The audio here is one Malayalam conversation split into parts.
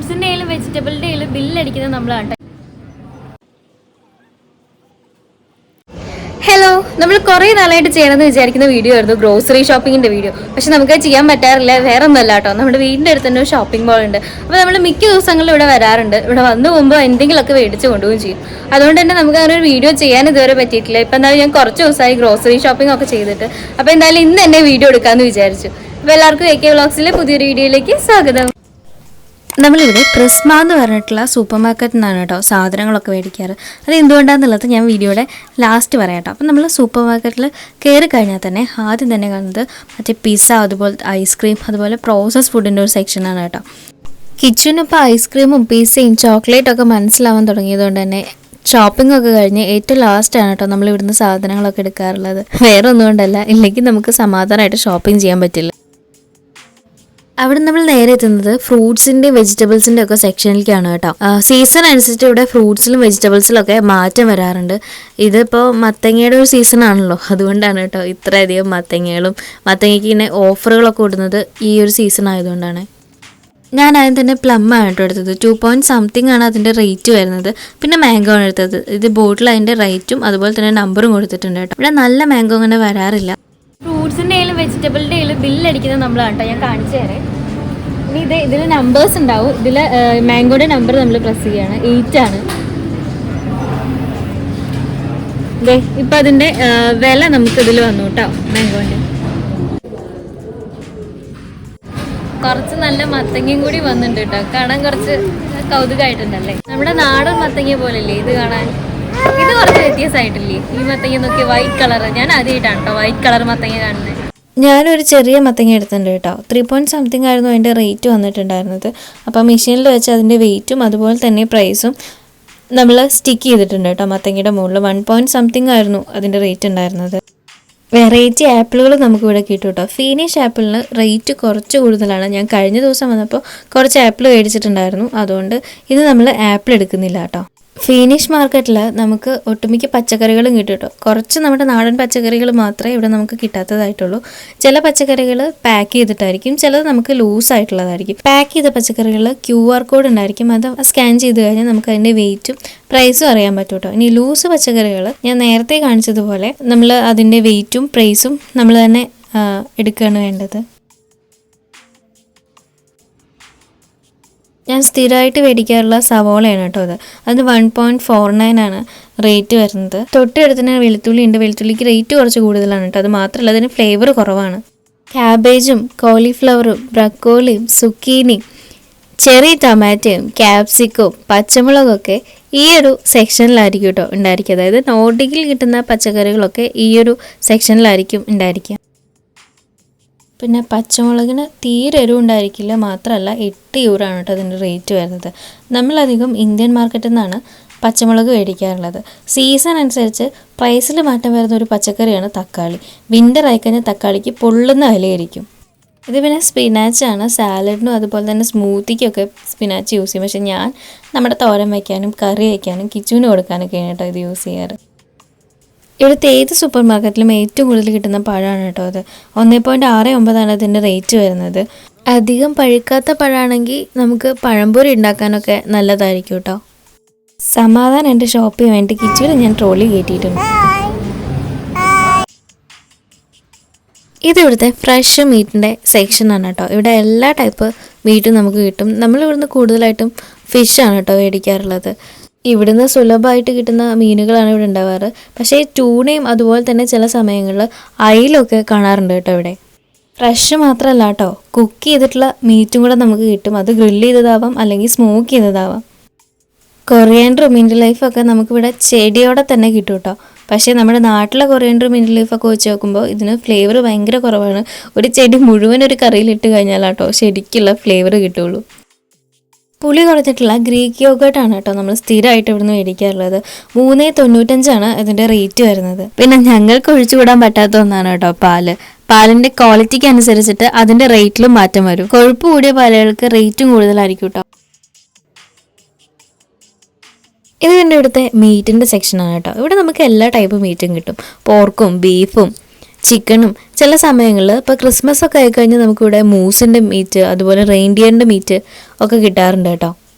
ഫ്രൂട്ട്സിൻ്റെ ആയാലും വെജിറ്റബിളിൻ്റെ ആയാലും ബില്ലടിക്കുന്നത് നമ്മളാണ്. ഹലോ, നമ്മൾ കുറേ നാളായിട്ട് ചെയ്യണമെന്ന് വിചാരിക്കുന്ന വീഡിയോ ആയിരുന്നു ഗ്രോസറി ഷോപ്പിങ്ങിൻ്റെ വീഡിയോ. പക്ഷെ നമുക്ക് ചെയ്യാൻ പറ്റാറില്ല. വേറെ ഒന്നുമല്ല കേട്ടോ, നമ്മുടെ വീടിൻ്റെ അടുത്ത് തന്നെ ഒരു ഷോപ്പിംഗ് മോൾ ഉണ്ട്. അപ്പോൾ നമ്മൾ മിക്ക ദിവസങ്ങളിലും ഇവിടെ വരാറുണ്ട്. ഇവിടെ വന്നു പോകുമ്പോൾ എന്തെങ്കിലുമൊക്കെ മേടിച്ച് കൊണ്ടുപോവുകയും ചെയ്യും. അതുകൊണ്ട് തന്നെ നമുക്ക് അങ്ങനെ ഒരു വീഡിയോ ചെയ്യാൻ ഇതുവരെ പറ്റിയിട്ടില്ല. ഇപ്പം എന്തായാലും ഞാൻ കുറച്ച് ദിവസമായി ഗ്രോസറി ഷോപ്പിംഗ് ഒക്കെ ചെയ്തിട്ട്. അപ്പോൾ എന്തായാലും ഇന്ന് തന്നെ വീഡിയോ എടുക്കാമെന്ന് വിചാരിച്ചു. അപ്പോൾ എല്ലാവർക്കും AK വ്ളോഗ്സിലെ പുതിയൊരു വീഡിയോയിലേക്ക് സ്വാഗതം. നമ്മളിവിടെ പ്രിസ്മ എന്ന് പറഞ്ഞിട്ടുള്ള സൂപ്പർ മാർക്കറ്റിൽ നിന്നാണ് കേട്ടോ സാധനങ്ങളൊക്കെ മേടിക്കാറ്. അത് എന്തുകൊണ്ടാണെന്നുള്ളത് ഞാൻ വീഡിയോയുടെ ലാസ്റ്റ് പറയാം കേട്ടോ. അപ്പം നമ്മൾ സൂപ്പർ മാർക്കറ്റിൽ കയറി കഴിഞ്ഞാൽ തന്നെ ആദ്യം തന്നെ കാണുന്നത് മറ്റേ പിസ്സ, അതുപോലെ ഐസ്ക്രീം, അതുപോലെ പ്രോസസ് ഫുഡിൻ്റെ ഒരു സെക്ഷനാണ് കേട്ടോ. കിച്ചണിപ്പോൾ ഐസ്ക്രീമും പിസ്സയും ചോക്ലേറ്റൊക്കെ മനസ്സിലാവാൻ തുടങ്ങിയതുകൊണ്ട് തന്നെ ഷോപ്പിംഗ് ഒക്കെ കഴിഞ്ഞ് ഏറ്റവും ലാസ്റ്റാണ് കേട്ടോ നമ്മൾ ഇവിടുന്ന് സാധനങ്ങളൊക്കെ എടുക്കാറുള്ളത്. വേറെ ഒന്നും കൊണ്ടല്ല, ഇല്ലെങ്കിൽ നമുക്ക് സമാധാനമായിട്ട് ഷോപ്പിംഗ് ചെയ്യാൻ പറ്റില്ല. അവിടെ നമ്മൾ നേരെ എത്തുന്നത് ഫ്രൂട്ട്സിൻ്റെ വെജിറ്റബിൾസിൻ്റെ ഒക്കെ സെക്ഷനിലേക്കാണ് കേട്ടോ. സീസൺ അനുസരിച്ച് ഇവിടെ ഫ്രൂട്ട്സിലും വെജിറ്റബിൾസിലും ഒക്കെ മാറ്റം വരാറുണ്ട്. ഇതിപ്പോൾ മത്തങ്ങയുടെ ഒരു സീസൺ ആണല്ലോ, അതുകൊണ്ടാണ് കേട്ടോ ഇത്രയധികം മത്തങ്ങയ്ക്ക് ഇങ്ങനെ ഓഫറുകളൊക്കെ കൊടുക്കുന്നത് ഈ ഒരു സീസൺ ആയതുകൊണ്ടാണ്. ഞാൻ ആദ്യം തന്നെ പ്ലം ആണ് കേട്ടോ എടുത്തത്. 2 ആണ് അതിൻ്റെ റേറ്റ് വരുന്നത്. പിന്നെ മാംഗോ ആണ് എടുത്തത്. ഇത് ബോട്ടിൽ അതിൻ്റെ റേറ്റും അതുപോലെ തന്നെ നമ്പറും കൊടുത്തിട്ടുണ്ട് കേട്ടോ. ഇവിടെ നല്ല മാംഗോ അങ്ങനെ വരാറില്ല. ഫ്രൂട്ട്സിൻ്റെ ആയാലും വെജിറ്റബിളിൻ്റെ ആയാലും ബില്ലടിക്കുന്നത് നമ്മളാണ് കേട്ടോ. ഞാൻ കാണിച്ചു തരാം. ഇനി ഇതിൽ നമ്പേഴ്സ് ഉണ്ടാവും. ഇതിൽ മാംഗോയുടെ നമ്പർ നമ്മൾ പ്രസ് ചെയ്യാണ്. 8 ആണ്. ഇപ്പം അതിൻ്റെ വില നമുക്ക് ഇതിൽ വന്നു കേട്ടോ. മാംഗോൻ്റെ കുറച്ച് നല്ല മത്തങ്ങയും കൂടി വന്നിട്ടുണ്ട് കേട്ടോ. കാണാൻ കുറച്ച് കൗതുകമായിട്ടുണ്ടല്ലേ. നമ്മുടെ നാടൻ മത്തങ്ങ പോലല്ലേ ഇത് കാണാൻ. ഇത് കുറച്ച് വ്യത്യാസമായിട്ടില്ലേ ഈ മത്തങ്ങ നോക്കി, വൈറ്റ് കളർ. ഞാൻ ആദ്യമായിട്ടാണ് കേട്ടോ വൈറ്റ് കളർ മത്തങ്ങ കാണുന്നത്. ഞാനൊരു ചെറിയ മത്തങ്ങ എടുത്തിട്ടുണ്ട് കേട്ടോ. 3 ആയിരുന്നു അതിൻ്റെ റേറ്റ് വന്നിട്ടുണ്ടായിരുന്നത്. അപ്പോൾ മെഷീനിൽ വെച്ച് അതിൻ്റെ വെയിറ്റും അതുപോലെ തന്നെ പ്രൈസും നമ്മൾ സ്റ്റിക്ക് ചെയ്തിട്ടുണ്ട് കേട്ടോ. മത്തങ്ങയുടെ മുകളിൽ 1 ആയിരുന്നു അതിൻ്റെ റേറ്റ് ഉണ്ടായിരുന്നത്. വെറൈറ്റി ആപ്പിളുകൾ നമുക്കിവിടെ കിട്ടും കേട്ടോ. ഫീനിഷ് ആപ്പിളിന് റേറ്റ് കുറച്ച് കൂടുതലാണ്. ഞാൻ കഴിഞ്ഞ ദിവസം വന്നപ്പോൾ കുറച്ച് ആപ്പിൾ മേടിച്ചിട്ടുണ്ടായിരുന്നു, അതുകൊണ്ട് ഇത് നമ്മൾ ആപ്പിൾ എടുക്കുന്നില്ല കേട്ടോ. ഫീനിഷ് മാർക്കറ്റിൽ നമുക്ക് ഒട്ടുമിക്ക പച്ചക്കറികളും കിട്ടും കേട്ടോ. കുറച്ച് നമ്മുടെ നാടൻ പച്ചക്കറികൾ മാത്രമേ ഇവിടെ നമുക്ക് കിട്ടാത്തതായിട്ടുള്ളൂ. ചില പച്ചക്കറികൾ പാക്ക് ചെയ്തിട്ടായിരിക്കും, ചിലത് നമുക്ക് ലൂസായിട്ടുള്ളതായിരിക്കും. പാക്ക് ചെയ്ത പച്ചക്കറികൾ QR കോഡ് ഉണ്ടായിരിക്കും. അത് സ്കാൻ ചെയ്ത് കഴിഞ്ഞാൽ നമുക്ക് അതിൻ്റെ വെയിറ്റും പ്രൈസും അറിയാൻ പറ്റും കേട്ടോ. ഇനി ലൂസ് പച്ചക്കറികൾ ഞാൻ നേരത്തെ കാണിച്ചതുപോലെ നമ്മൾ അതിൻ്റെ വെയിറ്റും പ്രൈസും നമ്മൾ തന്നെ എടുക്കുകയാണ് വേണ്ടത്. ഞാൻ സ്ഥിരമായിട്ട് മേടിക്കാറുള്ള സവോളയാണ് കേട്ടോ അത്. അത് 1.49 ആണ് റേറ്റ് വരുന്നത്. തൊട്ടടുത്ത് തന്നെ വെളുത്തുള്ളി ഉണ്ട്. വെളുത്തുള്ളിക്ക് റേറ്റ് കുറച്ച് കൂടുതലാണ് കേട്ടോ. അത് മാത്രമല്ല അതിന് ഫ്ലേവർ കുറവാണ്. ക്യാബേജും കോളിഫ്ലവറും ബ്രക്കോളിയും സുക്കീനിയും ചെറി ടൊമാറ്റോയും ക്യാപ്സിക്കവും പച്ചമുളകൊക്കെ ഈ ഒരു സെക്ഷനിലായിരിക്കും കേട്ടോ ഉണ്ടായിരിക്കുക. അതായത് നോർഡിക്കിൽ കിട്ടുന്ന പച്ചക്കറികളൊക്കെ ഈ ഒരു സെക്ഷനിലായിരിക്കും ഉണ്ടായിരിക്കുക. പിന്നെ പച്ചമുളകിന് തീരെ എരിവ് ഉണ്ടായിരിക്കില്ല. മാത്രമല്ല 8 യൂറാണ് കേട്ടോ അതിൻ്റെ റേറ്റ് വരുന്നത്. നമ്മളധികം ഇന്ത്യൻ മാർക്കറ്റിൽ നിന്നാണ് പച്ചമുളക് മേടിക്കാറുള്ളത്. സീസൺ അനുസരിച്ച് പ്രൈസിൽ മാറ്റം വരുന്ന ഒരു പച്ചക്കറിയാണ് തക്കാളി. വിൻ്റർ ആയിക്കഴിഞ്ഞാൽ തക്കാളിക്ക് പൊള്ളുന്ന വിലയായിരിക്കും. ഇത് പിന്നെ സ്പിനാച്ചാണ്. സാലഡിനും അതുപോലെ തന്നെ സ്മൂത്തിക്കൊക്കെ സ്പിനാച്ച് യൂസ് ചെയ്യും. പക്ഷേ ഞാൻ നമ്മുടെ തോരൻ വയ്ക്കാനും കറി വയ്ക്കാനും കിച്ചുവിന് കൊടുക്കാനൊക്കെയാണ് കേട്ടോ ഇത് യൂസ് ചെയ്യാറ്. ഇവിടുത്തെ ഏത് സൂപ്പർ മാർക്കറ്റിലും ഏറ്റവും കൂടുതൽ കിട്ടുന്ന പഴമാണ് കേട്ടോ അത്. 1.69 ആണ് അതിൻ്റെ റേറ്റ് വരുന്നത്. അധികം പഴുക്കാത്ത പഴമാണെങ്കിൽ നമുക്ക് പഴംപൊരി ഉണ്ടാക്കാനൊക്കെ നല്ലതായിരിക്കും കേട്ടോ. സമാധാനം എൻ്റെ ഷോപ്പിൽ വേണ്ടി കിച്ചുവിൽ ഞാൻ ട്രോളി കയറ്റിയിട്ടുണ്ട്. ഇതിവിടുത്തെ ഫ്രഷ് മീറ്റിൻ്റെ സെക്ഷനാണ് കേട്ടോ. ഇവിടെ എല്ലാ ടൈപ്പ് മീറ്റും നമുക്ക് കിട്ടും. നമ്മളിവിടുന്ന് കൂടുതലായിട്ടും ഫിഷാണ് കേട്ടോ മേടിക്കാറുള്ളത്. ഇവിടുന്ന് സുലഭമായിട്ട് കിട്ടുന്ന മീനുകളാണ് ഇവിടെ ഉണ്ടാവാറ്. പക്ഷേ ട്യൂണയും അതുപോലെ തന്നെ ചില സമയങ്ങളിൽ അയിലൊക്കെ കാണാറുണ്ട് കേട്ടോ ഇവിടെ. ഫ്രഷ് മാത്രമല്ല കേട്ടോ, കുക്ക് ചെയ്തിട്ടുള്ള മീറ്റും കൂടെ നമുക്ക് കിട്ടും. അത് ഗ്രില്ല് ചെയ്തതാവാം അല്ലെങ്കിൽ സ്മോക്ക് ചെയ്തതാവാം. കൊറിയാൻഡറും മിൻറ്റ് ലൈഫൊക്കെ നമുക്കിവിടെ ചെടിയോടെ തന്നെ കിട്ടും കേട്ടോ. പക്ഷേ നമ്മുടെ നാട്ടിലെ കൊറിയാൻഡറും മിൻറ്റ് ലൈഫൊക്കെ വെച്ച് നോക്കുമ്പോൾ ഇതിന് ഫ്ലേവർ ഭയങ്കര കുറവാണ്. ഒരു ചെടി മുഴുവൻ ഒരു കറിയിലിട്ട് കഴിഞ്ഞാലാട്ടോ ശരിക്കുള്ള ഫ്ലേവർ കിട്ടുള്ളൂ. പുളി കുറച്ചിട്ടുള്ള ഗ്രീക്ക് യോഗേർട്ടാണ് കേട്ടോ നമ്മൾ സ്ഥിരമായിട്ട് ഇവിടുന്ന് മേടിക്കാറുള്ളത്. 3.95 ആണ് ഇതിൻ്റെ റേറ്റ് വരുന്നത്. പിന്നെ ഞങ്ങൾക്ക് ഒഴിച്ചുകൂടാൻ പറ്റാത്ത ഒന്നാണ് കേട്ടോ പാലിൻ്റെ ക്വാളിറ്റിക്ക് അനുസരിച്ചിട്ട് അതിൻ്റെ റേറ്റിലും മാറ്റം വരും. കൊഴുപ്പ് കൂടിയ പാലുകൾക്ക് റേറ്റും കൂടുതലായിരിക്കും കേട്ടോ. ഇത് തന്നെ ഇവിടുത്തെ മീറ്റിൻ്റെ സെക്ഷനാണ് കേട്ടോ. ഇവിടെ നമുക്ക് എല്ലാ ടൈപ്പ് മീറ്റും കിട്ടും. പോർക്കും ബീഫും ചിക്കനും. ചില സമയങ്ങളിൽ ഇപ്പോൾ ക്രിസ്മസ് ഒക്കെ ആയിക്കഴിഞ്ഞാൽ നമുക്കിവിടെ മൂസിൻ്റെ മീറ്റ് അതുപോലെ റെയിൻഡിയറിൻ്റെ മീറ്റ് ഒക്കെ കിട്ടാറുണ്ട് കേട്ടോ.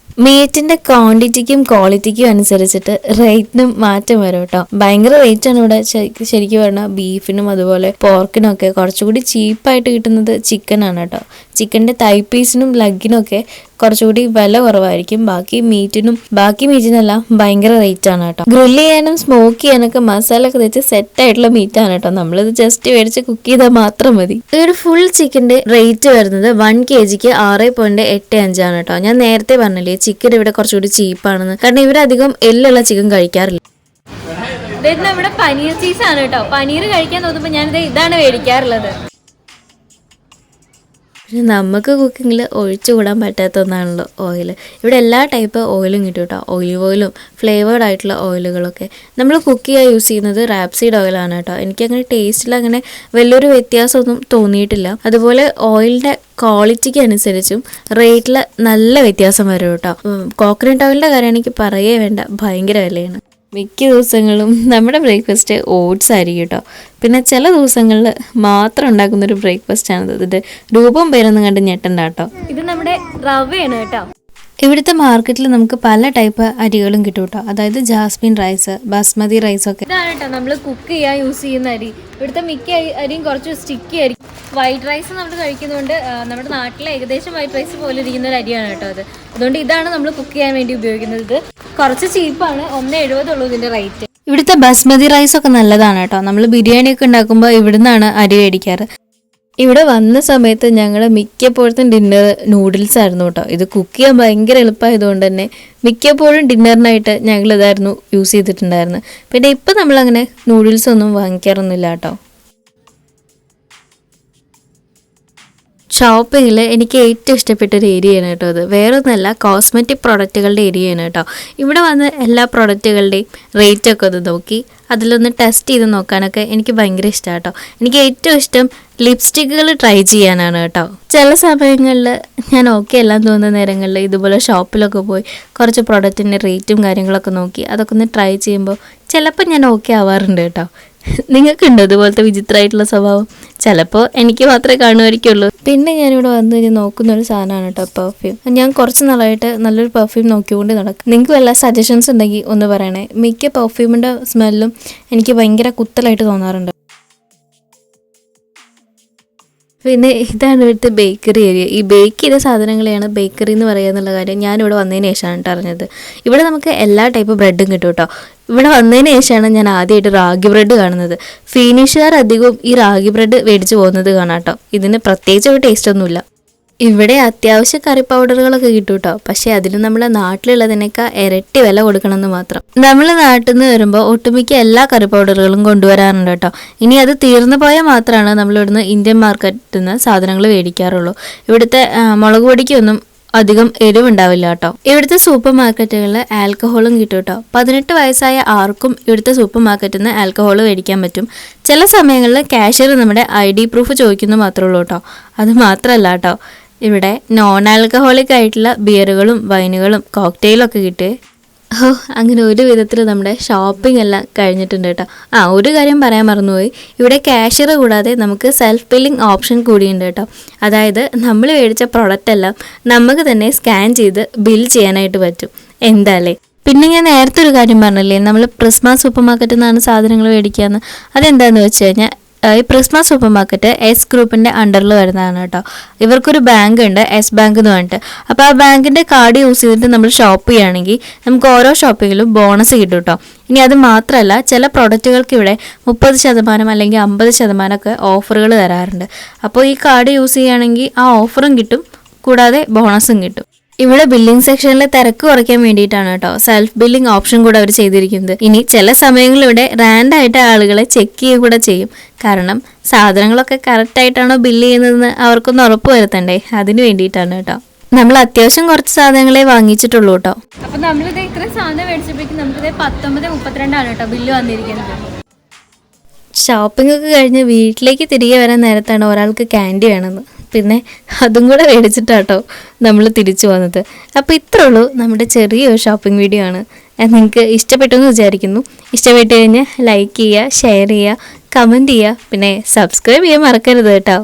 മീറ്റിന്റെ ക്വാണ്ടിറ്റിക്കും ക്വാളിറ്റിക്കും അനുസരിച്ചിട്ട് റേറ്റിനും മാറ്റം വരും കേട്ടോ. ഭയങ്കര റേറ്റാണ് ഇവിടെ ശരിക്കും പറഞ്ഞാൽ ബീഫിനും അതുപോലെ പോർക്കിനും ഒക്കെ. കുറച്ചുകൂടി ചീപ്പായിട്ട് കിട്ടുന്നത് ചിക്കനാണ് കേട്ടോ. ചിക്കൻ്റെ തൈ പീസിനും ലഗിനും ഒക്കെ കുറച്ചുകൂടി വില കുറവായിരിക്കും. ബാക്കി മീറ്റിനെല്ലാം ഭയങ്കര റേറ്റ് ആണ് കേട്ടോ. ഗ്രില്ല് ചെയ്യാനും സ്മോക്ക് ചെയ്യാനൊക്കെ മസാല ഒക്കെ തേച്ച് സെറ്റ് ആയിട്ടുള്ള മീറ്റാണ് കേട്ടോ. നമ്മളിത് ജസ്റ്റ് മേടിച്ച് കുക്ക് ചെയ്താൽ മാത്രം മതി. ഈ ഒരു ഫുൾ ചിക്കൻ്റെ റേറ്റ് വരുന്നത് 1 kgക്ക് 6.85 ആണ് കേട്ടോ. ഞാൻ നേരത്തെ പറഞ്ഞില്ലേ ചിക്കൻ ഇവിടെ കുറച്ചുകൂടി ചീപ്പാണെന്ന്. കാരണം ഇവരധികം എല്ലുള്ള ചിക്കൻ കഴിക്കാറില്ല. ഇത് നമ്മുടെ പനീർ ചീസാണ് കേട്ടോ. പനീർ കഴിക്കാൻ തോന്നുമ്പോൾ ഞാനിത് ഇതാണ് മേടിക്കാറുള്ളത്. പക്ഷെ നമുക്ക് കുക്കിങ്ങിൽ ഒഴിച്ചുകൂടാൻ പറ്റാത്ത ഒന്നാണല്ലോ ഓയിൽ. ഇവിടെ എല്ലാ ടൈപ്പ് ഓയിലും കിട്ടും കേട്ടോ. ഒലിവ് ഓയിലും ഫ്ലേവേർഡ് ആയിട്ടുള്ള ഓയിലുകളൊക്കെ. നമ്മൾ കുക്ക് ചെയ്യാൻ യൂസ് ചെയ്യുന്നത് റാപ്സീഡ് ഓയിലാണ് കേട്ടോ. എനിക്കങ്ങനെ ടേസ്റ്റിൽ അങ്ങനെ വലിയൊരു വ്യത്യാസമൊന്നും തോന്നിയിട്ടില്ല. അതുപോലെ ഓയിലിൻ്റെ ക്വാളിറ്റിക്ക് അനുസരിച്ചും റേറ്റിൽ നല്ല വ്യത്യാസം വരും കേട്ടോ. കോക്കനട്ട് ഓയിലിൻ്റെ കാര്യം എനിക്ക് പറയേ വേണ്ട, ഭയങ്കര വിലയാണ്. മിക്ക ദിവസങ്ങളും നമ്മുടെ ബ്രേക്ക്ഫാസ്റ്റ് ഓട്സ് ആയിരിക്കും കേട്ടോ. പിന്നെ ചില ദിവസങ്ങളിൽ മാത്രം ഉണ്ടാക്കുന്നൊരു ബ്രേക്ക്ഫാസ്റ്റാണ് ഇതിൻ്റെ രൂപം പേരൊന്നും കണ്ട് ഞെട്ടണ്ട കേട്ടോ. ഇത് നമ്മുടെ റവയാണ് കേട്ടോ. ഇവിടുത്തെ മാർക്കറ്റിൽ നമുക്ക് പല ടൈപ്പ് അരികളും കിട്ടും കേട്ടോ. അതായത് ജാസ്മിൻ റൈസ്, ബാസ്മതി റൈസൊക്കെ. ഇതാണ് കേട്ടോ നമ്മൾ കുക്ക് ചെയ്യാൻ യൂസ് ചെയ്യുന്ന അരി. ഇവിടുത്തെ മിക്ക അരിയും കുറച്ച് സ്റ്റിക്കി ആയിരിക്കും. വൈറ്റ് റൈസ് നമ്മൾ കഴിക്കുന്നതുകൊണ്ട് നമ്മുടെ നാട്ടിലെ ഏകദേശം വൈറ്റ് റൈസ് പോലെ ഇരിക്കുന്ന ഒരു അരിയാണ് കേട്ടോ അത്. അതുകൊണ്ട് ഇതാണ് നമ്മൾ കുക്ക് ചെയ്യാൻ വേണ്ടി ഉപയോഗിക്കുന്നത്. ഇത് കുറച്ച് ചീപ്പാണ്, 1.70 ഉള്ളൂ ഇതിൻ്റെ റേറ്റ്. ഇവിടുത്തെ ബസ്മതി റൈസൊക്കെ നല്ലതാണ് കേട്ടോ. നമ്മൾ ബിരിയാണിയൊക്കെ ഉണ്ടാക്കുമ്പോൾ ഇവിടുന്നാണ് അരി മേടിക്കാറ്. ഇവിടെ വന്ന സമയത്ത് ഞങ്ങൾ മിക്കപ്പോഴത്തും ഡിന്നർ നൂഡിൽസ് ആയിരുന്നു കേട്ടോ. ഇത് കുക്ക് ചെയ്യാൻ ഭയങ്കര എളുപ്പമായതുകൊണ്ട് തന്നെ മിക്കപ്പോഴും ഡിന്നറിനായിട്ട് ഞങ്ങൾ ഇതായിരുന്നു യൂസ് ചെയ്തിട്ടുണ്ടായിരുന്നു. പിന്നെ ഇപ്പം നമ്മളങ്ങനെ നൂഡിൽസ് ഒന്നും വാങ്ങിക്കാറൊന്നുമില്ല കേട്ടോ. ഷോപ്പിങ്ങിൽ എനിക്ക് ഏറ്റവും ഇഷ്ടപ്പെട്ട ഒരു ഏരിയയാണ് കേട്ടോ അത്. വേറൊന്നുമല്ല, കോസ്മെറ്റിക് പ്രൊഡക്റ്റുകളുടെ ഏരിയയാണ് കേട്ടോ. ഇവിടെ വന്ന് എല്ലാ പ്രൊഡക്റ്റുകളുടെയും റേറ്റൊക്കെ ഒന്ന് നോക്കി അതിലൊന്ന് ടെസ്റ്റ് ചെയ്ത് നോക്കാനൊക്കെ എനിക്ക് ഭയങ്കര ഇഷ്ടമാണ് കേട്ടോ. എനിക്ക് ഏറ്റവും ഇഷ്ടം ലിപ്സ്റ്റിക്കുകൾ ട്രൈ ചെയ്യാനാണ് കേട്ടോ. ചില സമയങ്ങളിൽ ഞാൻ ഓക്കെ എല്ലാം തോന്നുന്ന നേരങ്ങളിൽ ഇതുപോലെ ഷോപ്പിലൊക്കെ പോയി കുറച്ച് പ്രൊഡക്റ്റിൻ്റെ റേറ്റും കാര്യങ്ങളൊക്കെ നോക്കി അതൊക്കെ ഒന്ന് ട്രൈ ചെയ്യുമ്പോൾ ചിലപ്പോൾ ഞാൻ ഓക്കെ ആവാറുണ്ട് കേട്ടോ. നിങ്ങൾക്കുണ്ടോ ഇതുപോലത്തെ വിചിത്രമായിട്ടുള്ള സ്വഭാവം? ചിലപ്പോൾ എനിക്ക് മാത്രമേ കാണുമായിരിക്കുള്ളൂ. പിന്നെ ഞാനിവിടെ വന്നു കഴിഞ്ഞാൽ നോക്കുന്ന ഒരു സാധനമാണ് കേട്ടോ പെർഫ്യൂം. ഞാൻ കുറച്ച് നാളായിട്ട് നല്ലൊരു പെർഫ്യൂം നോക്കിക്കൊണ്ട് നടക്കും. നിങ്ങൾക്ക് വല്ല സജഷൻസ് ഉണ്ടെങ്കിൽ ഒന്ന് പറയണേ. മിക്ക പെർഫ്യൂമിൻ്റെ സ്മെല്ലും എനിക്ക് ഭയങ്കര കുത്തലായിട്ട് തോന്നാറുണ്ട്. പിന്നെ ഇതാണ് ഇവിടുത്തെ ബേക്കറി ഏരിയ. ഈ ബേക്ക് ചെയ്ത സാധനങ്ങളെയാണ് ബേക്കറി എന്ന് പറയുക എന്നുള്ള കാര്യം ഞാനിവിടെ വന്നതിന് ശേഷമാണ് അറിഞ്ഞത്. ഇവിടെ നമുക്ക് എല്ലാ ടൈപ്പ് ബ്രെഡും കിട്ടും കേട്ടോ. ഇവിടെ വന്നതിന് ശേഷമാണ് ഞാൻ ആദ്യമായിട്ട് റാഗി ബ്രെഡ് കാണുന്നത്. ഫിനിഷുകാർ അധികവും ഈ റാഗി ബ്രെഡ് മേടിച്ച് പോകുന്നത് കാണാം കേട്ടോ. ഇതിന് പ്രത്യേകിച്ച് ഒരു ടേസ്റ്റ് ഒന്നുമില്ല. ഇവിടെ അത്യാവശ്യം കറി പൗഡറുകളൊക്കെ കിട്ടും കേട്ടോ. പക്ഷെ അതിന് നമ്മുടെ നാട്ടിലുള്ളതിനേക്കാൾ ഇരട്ടി വില കൊടുക്കണമെന്ന് മാത്രം. നമ്മൾ നാട്ടിൽ നിന്ന് വരുമ്പോൾ ഒട്ടുമിക്ക എല്ലാ കറി പൗഡറുകളും കൊണ്ടുവരാറുണ്ട് കേട്ടോ. ഇനി അത് തീർന്നു പോയാൽ മാത്രമാണ് നമ്മളിവിടുന്ന് ഇന്ത്യൻ മാർക്കറ്റിൽ നിന്ന് സാധനങ്ങൾ മേടിക്കാറുള്ളൂ. ഇവിടുത്തെ മുളക് പൊടിക്കൊന്നും അധികം എരിവുണ്ടാവില്ല കേട്ടോ. ഇവിടുത്തെ സൂപ്പർ മാർക്കറ്റുകളിൽ ആൽക്കഹോളും കിട്ടും കേട്ടോ. 18 വയസ്സായ ആർക്കും ഇവിടുത്തെ സൂപ്പർ മാർക്കറ്റിൽ നിന്ന് ആൽക്കഹോൾ മേടിക്കാൻ പറ്റും. ചില സമയങ്ങളിൽ കാഷ്യർ നമ്മുടെ ID പ്രൂഫ് ചോദിക്കുന്നത് മാത്രമേ ഉള്ളൂ കേട്ടോ. അത് മാത്രമല്ല കേട്ടോ, ഇവിടെ നോൺ ആൽക്കഹോളിക് ആയിട്ടുള്ള ബിയറുകളും വൈനുകളും കോക്ടെയിലൊക്കെ കിട്ടും. അങ്ങനെ ഒരു വിധത്തിൽ നമ്മുടെ ഷോപ്പിംഗ് എല്ലാം കഴിഞ്ഞിട്ടുണ്ട് കേട്ടോ. ഒരു കാര്യം പറയാൻ മറന്നുപോയി. ഇവിടെ ക്യാഷ്യർ കൂടാതെ നമുക്ക് സെൽഫ് ബില്ലിംഗ് ഓപ്ഷൻ കൂടിയുണ്ട് കേട്ടോ. അതായത് നമ്മൾ മേടിച്ച പ്രൊഡക്റ്റ് എല്ലാം നമുക്ക് തന്നെ സ്കാൻ ചെയ്ത് ബിൽ ചെയ്യാനായിട്ട് പറ്റും. എന്താല്ലേ. പിന്നെ ഞാൻ നേരത്തെ ഒരു കാര്യം പറഞ്ഞില്ലേ, നമ്മൾ പ്രിസ്മ സൂപ്പർ മാർക്കറ്റിൽ നിന്നാണ് സാധനങ്ങൾ മേടിക്കുകയെന്ന്. അതെന്താണെന്ന് വെച്ച് കഴിഞ്ഞാൽ ഈ പ്രിസ്മ സൂപ്പർ മാർക്കറ്റ് എസ് ഗ്രൂപ്പിൻ്റെ അണ്ടറിൽ വരുന്നതാണ് കേട്ടോ. ഇവർക്കൊരു ബാങ്ക് ഉണ്ട്, എസ് ബാങ്ക് എന്ന് പറഞ്ഞിട്ട്. അപ്പോൾ ആ ബാങ്കിൻ്റെ കാർഡ് യൂസ് ചെയ്തിട്ട് നമ്മൾ ഷോപ്പ് ചെയ്യുകയാണെങ്കിൽ നമുക്ക് ഓരോ ഷോപ്പിങ്ങിലും ബോണസ് കിട്ടും കേട്ടോ. ഇനി അത് മാത്രമല്ല, ചില പ്രൊഡക്റ്റുകൾക്ക് ഇവിടെ 30% അല്ലെങ്കിൽ 50% ഒക്കെ ഓഫറുകൾ തരാറുണ്ട്. അപ്പോൾ ഈ കാർഡ് യൂസ് ചെയ്യുകയാണെങ്കിൽ ആ ഓഫറും കിട്ടും, കൂടാതെ ബോണസും കിട്ടും. ഇവിടെ ബില്ലിംഗ് സെക്ഷനിൽ തിരക്ക് കുറയ്ക്കാൻ വേണ്ടിയിട്ടാണ് കേട്ടോ സെൽഫ് ബില്ലിംഗ് ഓപ്ഷൻ കൂടെ അവർ ചെയ്തിരിക്കുന്നത്. ഇനി ചില സമയങ്ങളിൽ ഇവിടെ റാൻഡായിട്ട് ആളുകളെ ചെക്ക് ചെയ്യുക കൂടെ ചെയ്യും. കാരണം സാധനങ്ങളൊക്കെ കറക്റ്റായിട്ടാണോ ബില്ല് ചെയ്യുന്നതെന്ന് അവർക്കൊന്ന് ഉറപ്പ് വരുത്തണ്ടേ, അതിന് വേണ്ടിയിട്ടാണ് കേട്ടോ. നമ്മൾ അത്യാവശ്യം കുറച്ച് സാധനങ്ങളെ വാങ്ങിച്ചിട്ടുള്ളൂ കേട്ടോ. അപ്പം നമ്മളിത് ഇത്ര സാധനം മേടിച്ചപ്പോഴേക്കും നമുക്കിത് 19:32 കേട്ടോ ബില്ല് വന്നിരിക്കുന്നത്. ഷോപ്പിംഗ് ഒക്കെ കഴിഞ്ഞ് വീട്ടിലേക്ക് തിരികെ വരാൻ നേരത്താണ് ഒരാൾക്ക് ക്യാൻഡി വേണമെന്ന്. പിന്നെ അതും കൂടെ മേടിച്ചിട്ടാട്ടോ നമ്മൾ തിരിച്ചു വന്നത്. അപ്പോൾ ഇത്രേ ഉള്ളൂ നമ്മുടെ ചെറിയൊരു ഷോപ്പിംഗ് വീഡിയോ ആണ്. നിങ്ങൾക്ക് ഇഷ്ടപ്പെട്ടു എന്ന് വിചാരിക്കുന്നു. ഇഷ്ടപ്പെട്ട് കഴിഞ്ഞാൽ ലൈക്ക് ചെയ്യുക, ഷെയർ ചെയ്യുക, കമൻറ്റ് ചെയ്യുക, പിന്നെ സബ്സ്ക്രൈബ് ചെയ്യാൻ മറക്കരുത് കേട്ടോ.